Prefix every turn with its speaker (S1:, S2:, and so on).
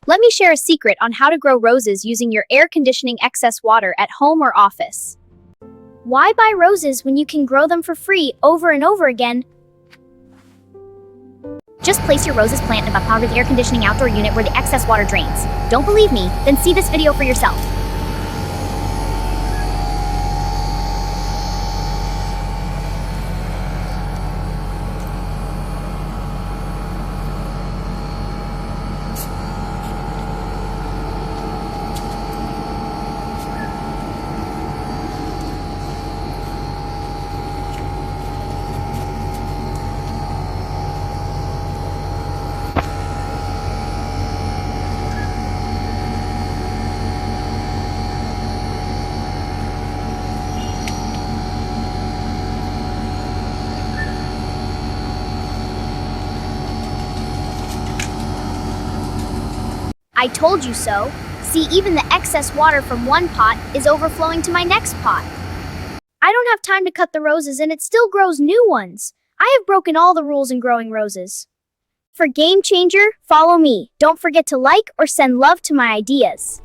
S1: Let me share a secret on how to grow roses using your air conditioning excess water at home or office.
S2: Why buy roses when you can grow them for free over and over again?
S1: Just place your roses plant in a powered air conditioning outdoor unit where the excess water drains. Don't believe me? Then see this video for yourself.
S2: I told you so. See, even the excess water from one pot is overflowing to my next pot. I don't have time to cut the roses and it still grows new ones. I have broken all the rules in growing roses. For Game Changer, follow me. Don't forget to like or send love to my ideas.